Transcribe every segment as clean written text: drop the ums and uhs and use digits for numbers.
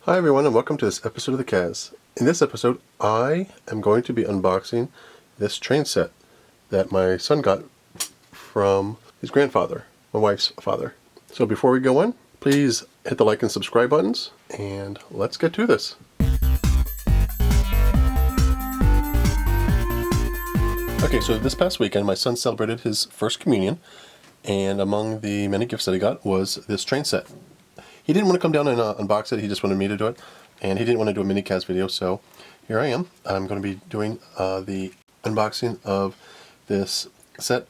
Hi everyone and welcome to this episode of the Kaz. In this episode, I am going to be unboxing this train set that my son got from his grandfather, my wife's father. So before we go on, please hit the like and subscribe buttons, and let's get to this. Okay, so this past weekend, my son celebrated his first communion, and among the many gifts that he got was this train set. He didn't want to come down and unbox it, he just wanted me to do it, and he didn't want to do a mini Kaz video, so here I am. I'm going to be doing the unboxing of this set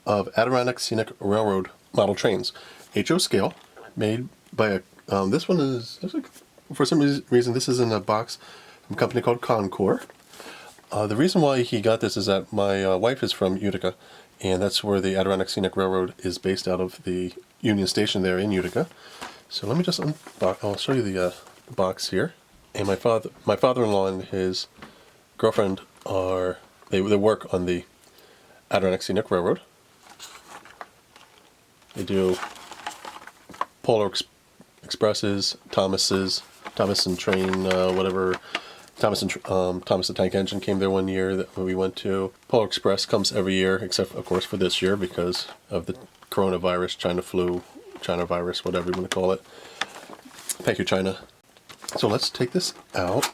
of Adirondack Scenic Railroad model trains. HO scale, made by a, this one is, looks like, for some reason this is in a box from a company called Concord. The reason why he got this is that my wife is from Utica, and that's where the Adirondack Scenic Railroad is based out of, the Union Station there in Utica. So let me just unbox. I'll show you the box here. And my father-in-law and his girlfriend they work on the Adirondack Scenic Railroad. They do Parler Expresses, Thomason train, whatever. Thomas the Tank Engine came there one year that we went to. Parler Express comes every year, except of course for this year because of the coronavirus, China flu, China virus, whatever you want to call it. Thank you, China. So let's take this out,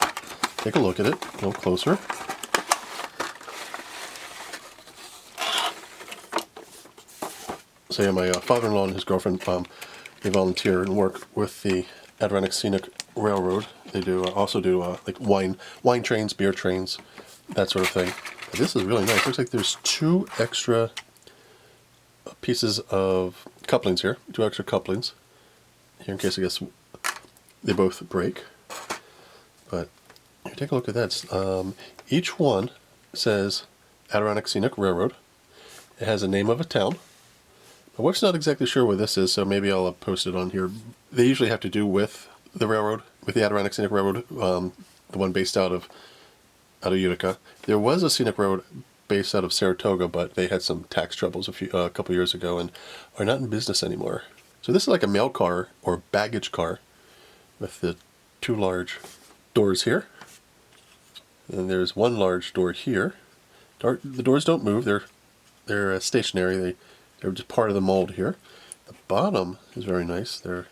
take a look at it a little closer. So yeah, my father-in-law and his girlfriend, they volunteer and work with the Adirondack Scenic Railroad. They also do like wine trains, beer trains, that sort of thing. But this is really nice. Looks like there's two extra pieces of couplings here, two extra couplings here in case I guess they both break. But here, take a look at that. Each one says Adirondack Scenic Railroad. It has a name of a town. My wife's not exactly sure where this is, so maybe I'll post it on here. They usually have to do with the railroad, with the Adirondack Scenic Railroad, the one based out of Utica. There was a scenic railroad based out of Saratoga, but they had some tax troubles a couple years ago and are not in business anymore. So this is like a mail car or baggage car with the two large doors here. And there's one large door here. The doors don't move, they're stationary, they're just part of the mold here. The bottom is very nice. They're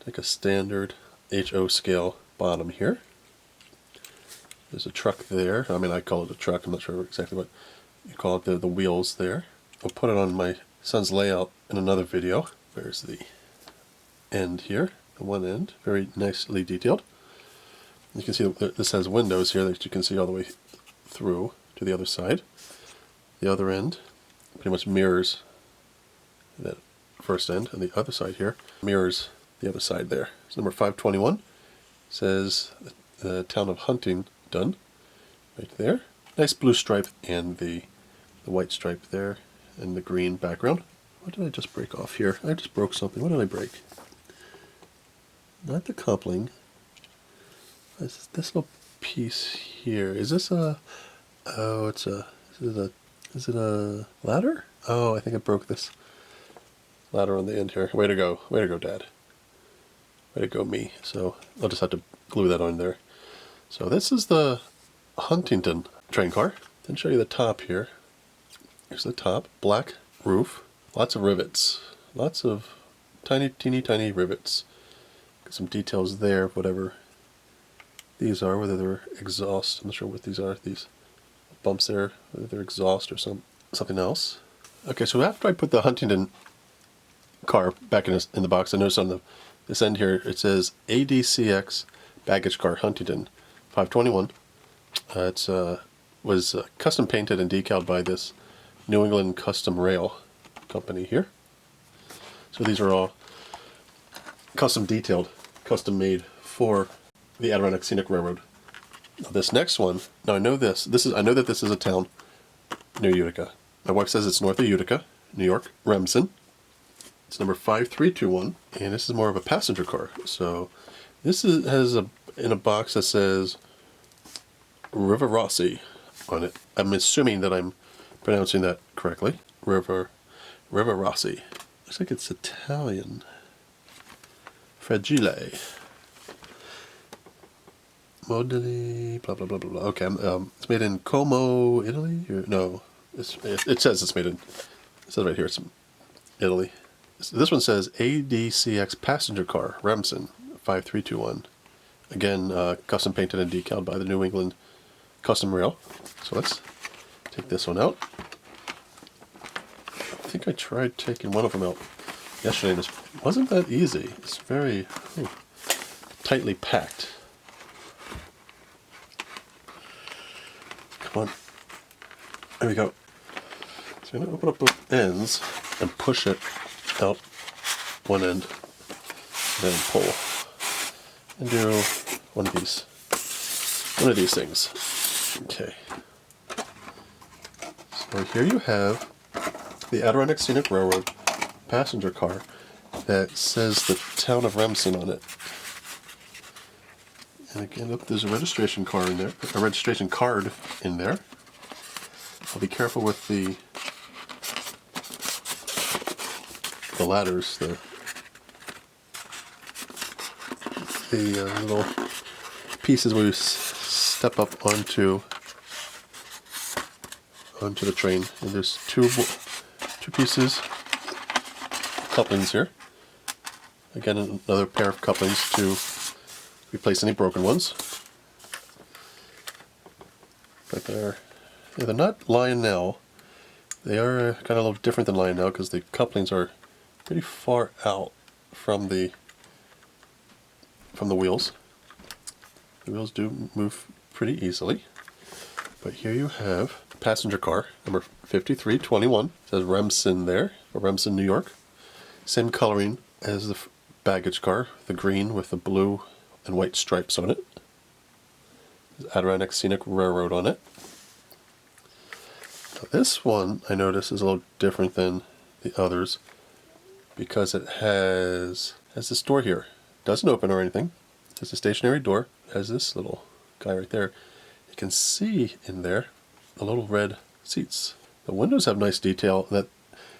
like a standard HO scale bottom here. There's a truck there. I mean, I call it a truck. I'm not sure exactly what you call it. The wheels there. I'll put it on my son's layout in another video. There's the end here, the one end, very nicely detailed. You can see that this has windows here that you can see all the way through to the other side. The other end pretty much mirrors that first end, and the other side here mirrors the other side there. So number 521 says the town of Huntington, right there. Nice blue stripe and the white stripe there and the green background. What did I just break off here? I just broke something. What did I break? Not the coupling. This little piece here. Is this a... Oh, it's a... Is it a ladder? Oh, I think I broke this ladder on the end here. Way to go. Way to go, Dad. Way to go, me. So I'll just have to glue that on there. So this is the Huntington train car. Then show you the top here. Here's the top. Black roof. Lots of rivets. Lots of teeny tiny rivets. Got some details there, whatever these are, whether they're exhaust. I'm not sure what these are. These bumps there, whether they're exhaust or something else. Okay, so after I put the Huntington car back in the box, I noticed on this end here it says ADCX baggage car Huntington 521. It was custom painted and decaled by this New England Custom Rail company here. So these are all custom detailed, custom made for the Adirondack Scenic Railroad. Now this next one, now I know I know that this is a town near Utica. My wife says it's north of Utica, New York, Remsen. It's number 5321, and this is more of a passenger car. So this has in a box that says River Rossi on it. I'm assuming that I'm pronouncing that correctly. River Rossi. Looks like it's Italian. Fragile. Modeli, blah blah blah blah blah. Okay, it's made in Como, Italy. No, it says it's made in. It says right here it's Italy. This one says ADCX passenger car, Remsen, 5321. Again, custom painted and decaled by the New England Custom Rail. So let's take this one out. I think I tried taking one of them out yesterday, and it wasn't that easy. It's very tightly packed. Come on. There we go. So I'm going to open up both ends and push it out one end, and then pull, and do one of these things. Okay. So here you have the Adirondack Scenic Railroad passenger car that says the town of Remsen on it. And again, look, there's a registration card in there. A registration card in there. I'll be careful with the ladders, the little pieces where you step up onto the train. And there's two pieces, couplings here. Again, another pair of couplings to replace any broken ones. But they're not Lionel. They are kind of a little different than Lionel because the couplings are pretty far out from the wheels. The wheels do move pretty easily. But here you have passenger car number 5321. It says Remsen there, or Remsen, New York. Same coloring as the baggage car, the green with the blue and white stripes on it. There's Adirondack Scenic Railroad on it. Now this one I notice is a little different than the others because it has this door here. It doesn't open or anything. It's a stationary door. It has this little guy right there. You can see in there the little red seats. The windows have nice detail that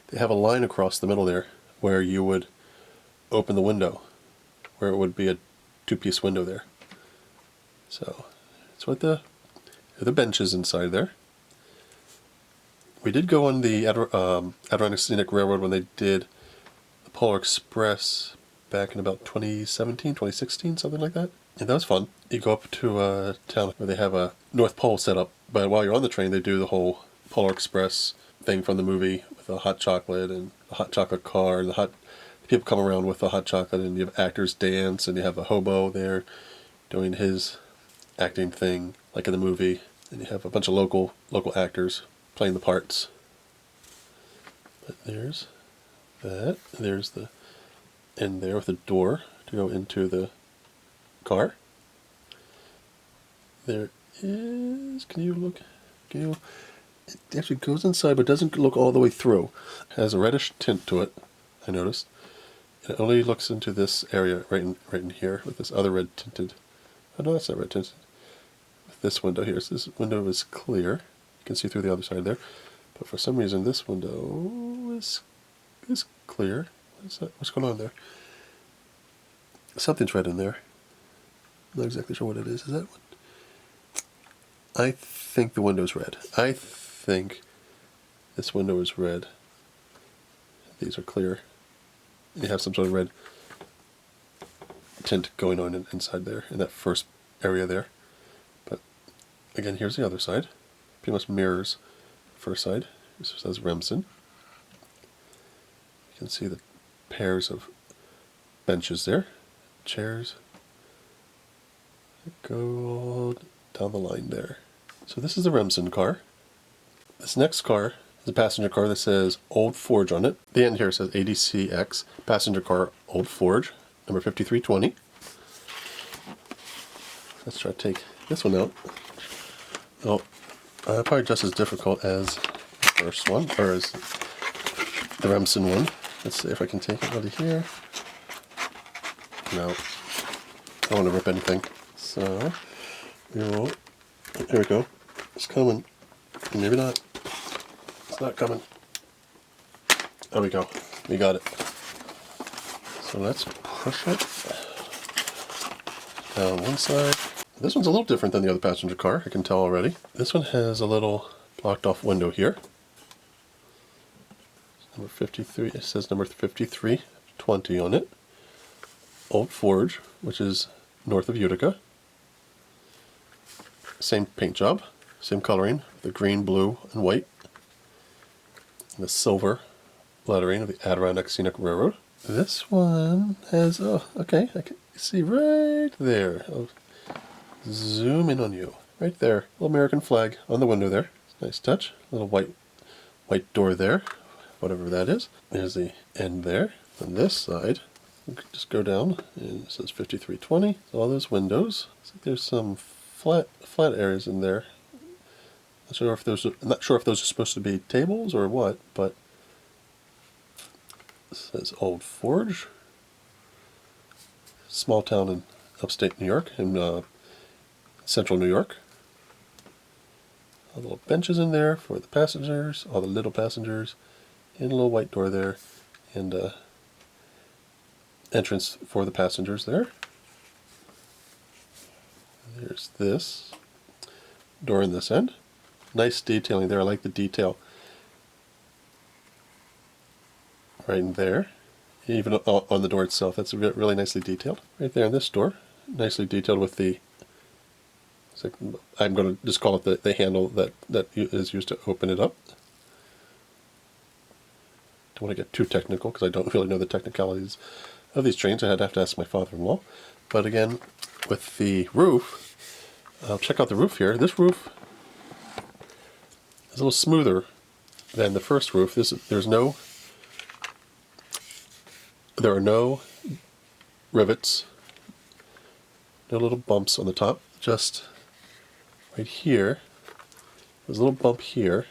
they have a line across the middle there where you would open the window, where it would be a two-piece window there. So it's what the benches inside there. We did go on the Adirondack Scenic Railroad when they did the Polar Express back in about 2017, 2016, something like that. And that was fun. You go up to a town where they have a North Pole set up, but while you're on the train they do the whole Polar Express thing from the movie with the hot chocolate and the hot chocolate car, and the people come around with the hot chocolate, and you have actors dance, and you have a hobo there doing his acting thing like in the movie, and you have a bunch of local actors playing the parts. But there's that. There's the end there with the door to go into the car. There is, can you look? It actually goes inside but doesn't look all the way through. It has a reddish tint to it, I noticed. It only looks into this area right in here with this other red tinted. Oh no, that's not red tinted. With this window here, so this window is clear. You can see through the other side there. But for some reason this window is clear. What's going on there? Something's red in there. I'm not exactly sure what it is. Is that one? I think the window's red. I think this window is red. These are clear. You have some sort of red tint going on inside there, in that first area there. But again, here's the other side. Pretty much mirrors the first side. This says Remsen. You can see the pairs of benches there, chairs that go all down the line there. So this is the Remsen car. This next car is a passenger car that says Old Forge on it. The end here says ADCX, passenger car Old Forge, number 5320. Let's try to take this one out. Oh, probably just as difficult as the first one, or as the Remsen one. Let's see if I can take it out of here. No, I don't want to rip anything. So, here we go. It's coming. Maybe not. It's not coming. There we go. We got it. So let's push it down one side This one's a little different than the other passenger car, I can tell already. This one has a little blocked off window here. Number 53, it says number 5320 on it. Old Forge, which is north of Utica. Same paint job, same coloring, the green, blue, and white. And the silver lettering of the Adirondack Scenic Railroad. This one has, oh, okay, I can see right there. I'll zoom in on you. Right there, little American flag on the window there. Nice touch. Little white door there, whatever that is. There's the end there. On this side, we can just go down, and it says 5320. All those windows. Looks like there's some flat areas in there. I'm not sure if those are supposed to be tables or what, but it says Old Forge. Small town in upstate New York, in central New York. All the little benches in there for the passengers, all the little passengers, and a little white door there, and entrance for the passengers there. There's this door in this end. Nice detailing there. I like the detail right in there. Even on the door itself, that's really nicely detailed. Right there in this door, nicely detailed with the, I'm going to just call it the handle that is used to open it up. Don't want to get too technical because I don't really know the technicalities of these trains. I'd have to ask my father-in-law. But again, with the roof, I'll check out the roof here. This roof is a little smoother than the first roof. There are no rivets, no little bumps on the top, just right here. There's a little bump here.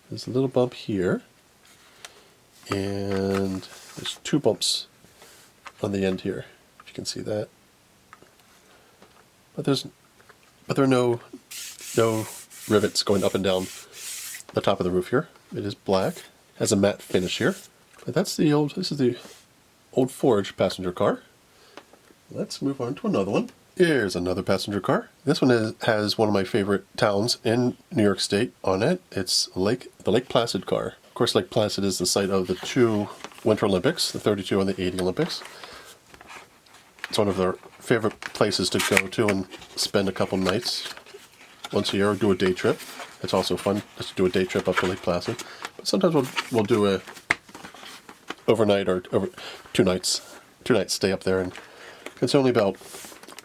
There's a little bump here. And there's two bumps on the end here, if you can see that. But there are no rivets going up and down the top of the roof here. It is black, has a matte finish here. But this is the Old Forge passenger car. Let's move on to another one. Here's another passenger car. This one has one of my favorite towns in New York State on it. It's the Lake Placid car. Of course, Lake Placid is the site of the two Winter Olympics, the 32 and the 80 Olympics. It's one of their favorite places to go to and spend a couple nights once a year, or do a day trip. It's also fun just to do a day trip up to Lake Placid. But sometimes we'll do a overnight or over 2 nights stay up there, and it's only about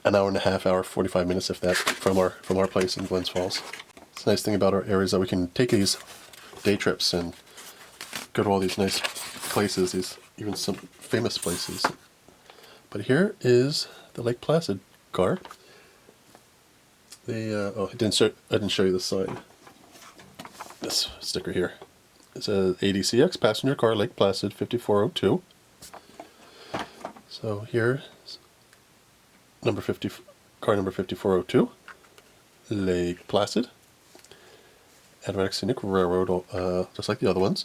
an hour and a half, 45 minutes, if that, from our place in Glens Falls. It's a nice thing about our area is that we can take these day trips and go to all these nice places, even some famous places. But here is the Lake Placid car. I didn't show you the sign. This sticker here. It says ADCX passenger car Lake Placid 5402. So here's car number 5402, Lake Placid, Adirondack Scenic Railroad, just like the other ones.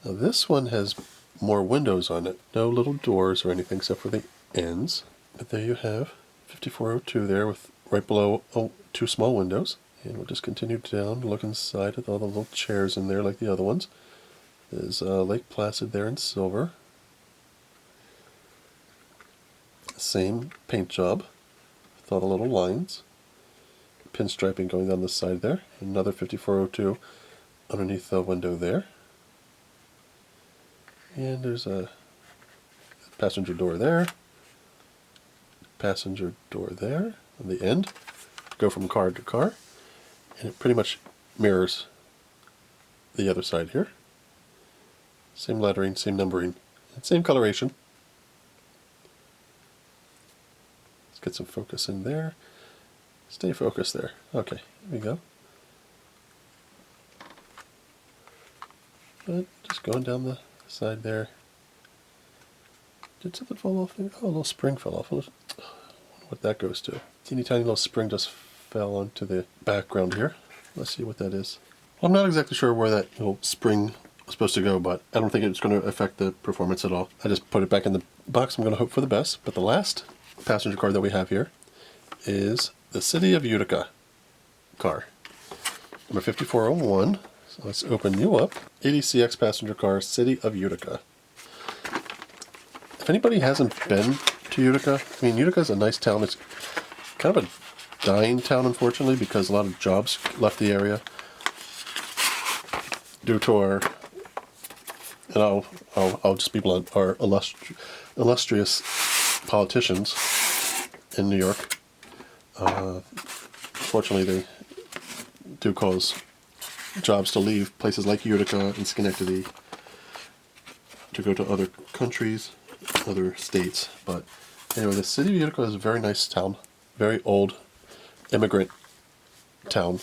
Now this one has more windows on it. No little doors or anything except for the ends. But there you have 5402 there, with right below 2 small windows. And we'll just continue down, look inside at all the little chairs in there like the other ones. There's Lake Placid there in silver. Same paint job with all the little lines. Pinstriping going down the side there. Another 5402 underneath the window there. And there's a passenger door there. Passenger door there on the end. Go from car to car. And it pretty much mirrors the other side here. Same lettering, same numbering, and same coloration. Let's get some focus in there. Stay focused there. Okay, here we go. But just going down the side there. Did something fall off there? Oh, a little spring fell off. I wonder what that goes to. Teeny tiny little spring just fell onto the background here. Let's see what that is. Well, I'm not exactly sure where that little spring was supposed to go, but I don't think it's going to affect the performance at all. I just put it back in the box. I'm going to hope for the best. But the last passenger car that we have here is the City of Utica Car, number 5401. So let's open you up. ADCX passenger car, City of Utica. If anybody hasn't been to Utica, I mean, Utica is a nice town. It's kind of a dying town, unfortunately, because a lot of jobs left the area due to our, and I'll just be blunt, our illustrious politicians in New York. Fortunately, they do cause jobs to leave places like Utica and Schenectady to go to other countries, other states. But anyway, the city of Utica is a very nice town, very old immigrant town.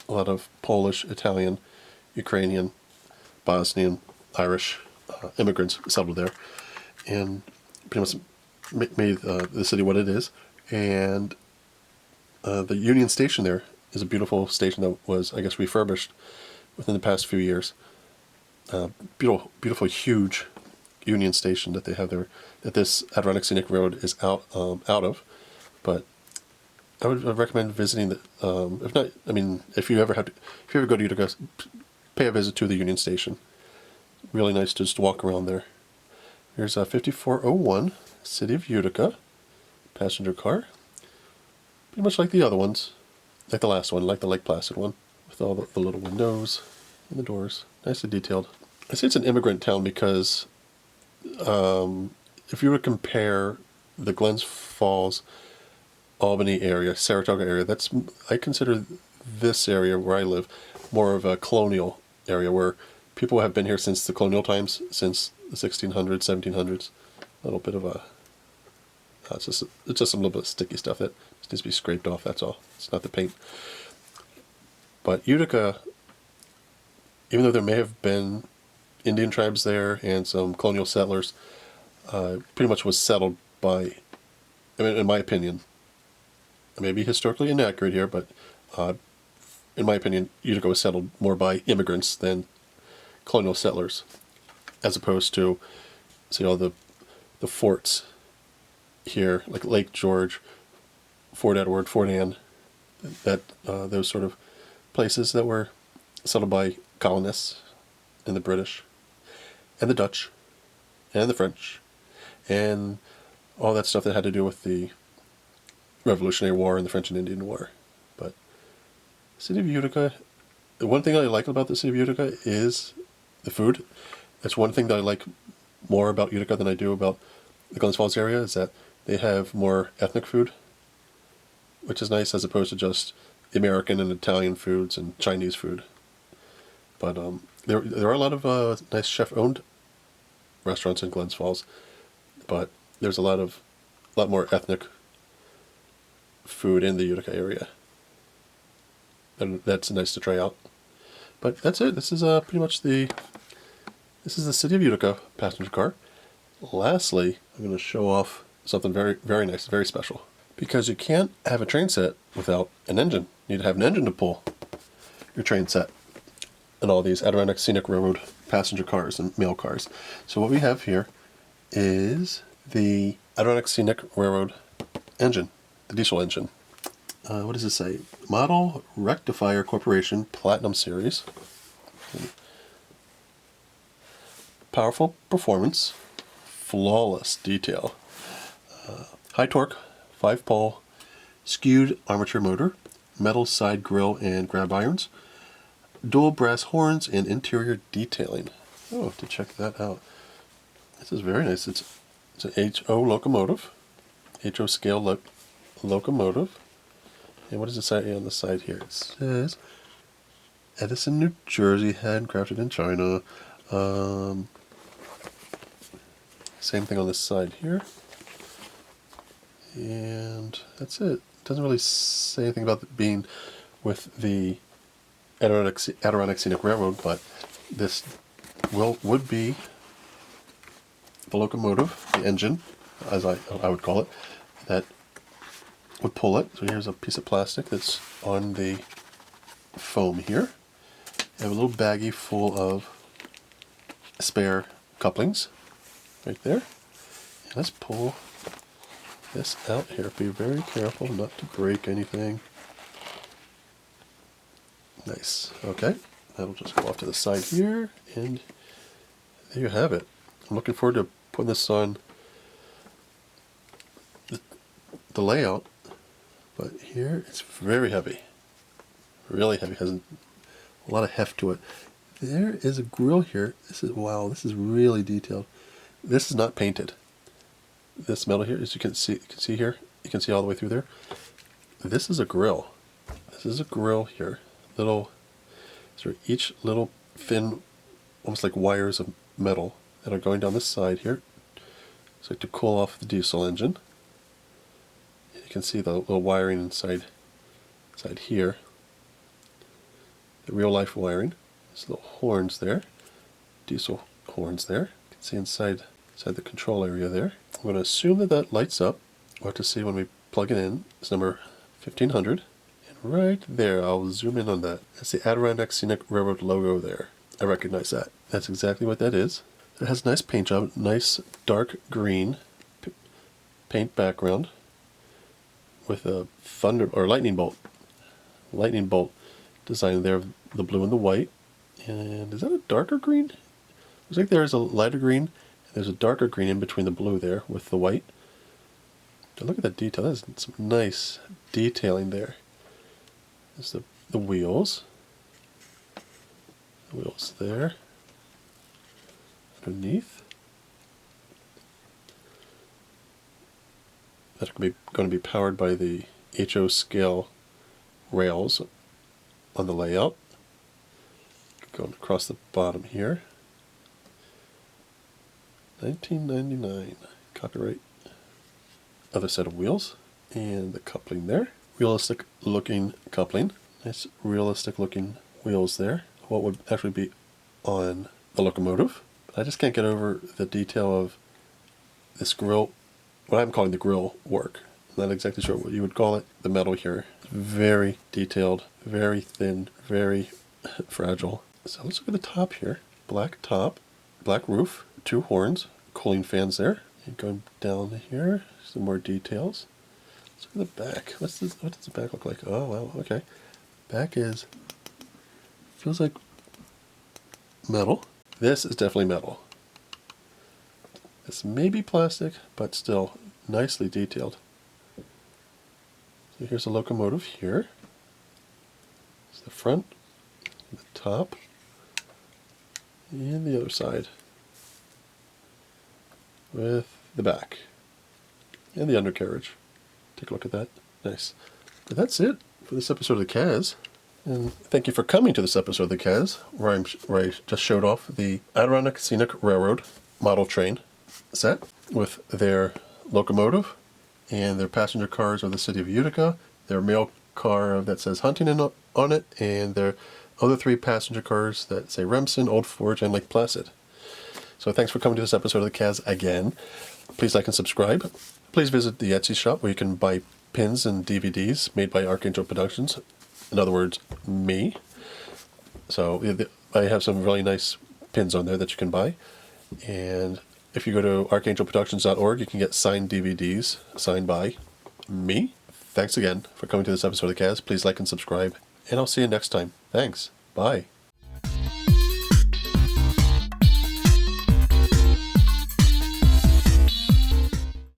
A lot of Polish, Italian, Ukrainian, Bosnian, Irish immigrants settled there, and pretty much made the city what it is. And the Union Station there is a beautiful station that was, I guess, refurbished within the past few years. Beautiful, huge Union Station that they have there, that this Adirondack Scenic Road is out of. But I would recommend visiting the. If not, I mean, if you ever go to Utica, pay a visit to the Union Station. Really nice to just walk around there. Here's 5401, City of Utica, passenger car. Pretty much like the other ones, like the last one, like the Lake Placid one, with all the little windows and the doors. Nicely detailed. I say it's an immigrant town because if you were to compare the Glens Falls, Albany area, Saratoga area, I consider this area where I live more of a colonial area where people have been here since the colonial times, since the 1600s, 1700s. A little bit of a, it's just a little bit of sticky stuff that just needs to be scraped off, that's all. It's not the paint. But Utica, even though there may have been Indian tribes there and some colonial settlers, pretty much was settled by, I mean, in my opinion, I may be historically inaccurate here, but in my opinion, Utica was settled more by immigrants than colonial settlers, as opposed to, say, all the forts here, like Lake George, Fort Edward, Fort Anne, those sort of places that were settled by colonists and the British and the Dutch and the French and all that stuff that had to do with the Revolutionary War and the French and Indian War. But the city of Utica, the one thing I like about the city of Utica is the food. That's one thing that I like more about Utica than I do about the Glens Falls area, is that they have more ethnic food, which is nice, as opposed to just American and Italian foods and Chinese food. But there are a lot of nice chef-owned restaurants in Glens Falls, but there's a lot more ethnic food in the Utica area, and that's nice to try out. But that's it. This is pretty much the City of Utica passenger car. Lastly, I'm going to show off something very, very nice, very special. Because you can't have a train set without an engine. You need to have an engine to pull your train set and all these Adirondack Scenic Railroad passenger cars and mail cars. So what we have here is the Adirondack Scenic Railroad engine, the diesel engine. What does it say? Model Rectifier Corporation Platinum Series. Powerful performance, flawless detail, high torque, 5-pole, skewed armature motor, metal side grille and grab irons, dual brass horns, and interior detailing. Oh, to check that out. This is very nice. It's an HO locomotive, HO scale locomotive. And what does it say on the side here? It says Edison, New Jersey, handcrafted in China. Same thing on this side here. And that's it. It doesn't really say anything about it being with the Adirondack Scenic Railroad, but this would be the locomotive, the engine, as I would call it, that would pull it. So here's a piece of plastic that's on the foam here. I have a little baggie full of spare couplings right there. And let's pull this out here. Be very careful not to break anything. Nice. Okay, that'll just go off to the side here, and there you have it. I'm looking forward to putting this on the layout, but here it's very heavy. Really heavy. Has a lot of heft to it. There is a grill here. This is, wow, this is really detailed. This is not painted. This metal here, as you can see here, you can see all the way through there. This is a grill. This is a grill here. Little, so each little thin, almost like wires of metal that are going down this side here. So to cool off the diesel engine. You can see the little wiring inside here. The real life wiring. There's little horns there. Diesel horns there. You can see inside the control area there. I'm going to assume that that lights up. We'll have to see when we plug it in. It's number 1500. And right there, I'll zoom in on that. That's the Adirondack Scenic Railroad logo there. I recognize that. That's exactly what that is. It has a nice paint job. Nice dark green paint background with a thunder or lightning bolt design there of the blue and the white. And is that a darker green? Looks like there's a lighter green. There's a darker green in between the blue there with the white. But look at that detail. There's some nice detailing there. There's the wheels. The wheels there. Underneath. That are going to be powered by the HO scale rails on the layout. Going across the bottom here. 1999 copyright. Other set of wheels and the coupling there. Realistic looking coupling. Nice realistic looking wheels there. What would actually be on the locomotive. But I just can't get over the detail of this grill, what I'm calling the grill work. I'm not exactly sure what you would call it. The metal here. Very detailed, very thin, very fragile. So let's look at the top here. Black top, black roof, 2 horns, cooling fans there. And going down here, some more details. Let's look at the back. What does the back look like? Oh, wow, okay. Back feels like metal. This is definitely metal. This may be plastic, but still nicely detailed. So here's the locomotive here. It's the front, the top, and the other side with the back and the undercarriage. Take a look at that. Nice. But that's it for this episode of the Kaz. And thank you for coming to this episode of the Kaz, where I just showed off the Adirondack Scenic Railroad model train set with their locomotive and their passenger cars of the city of Utica, their mail car that says Huntington on it, and their other 3 passenger cars that say Remsen, Old Forge, and Lake Placid. So thanks for coming to this episode of the Kaz again. Please like and subscribe. Please visit the Etsy shop where you can buy pins and DVDs made by Archangel Productions. In other words, me. So I have some really nice pins on there that you can buy. And if you go to archangelproductions.org, you can get signed DVDs signed by me. Thanks again for coming to this episode of the Kaz. Please like and subscribe. And I'll see you next time. Thanks. Bye.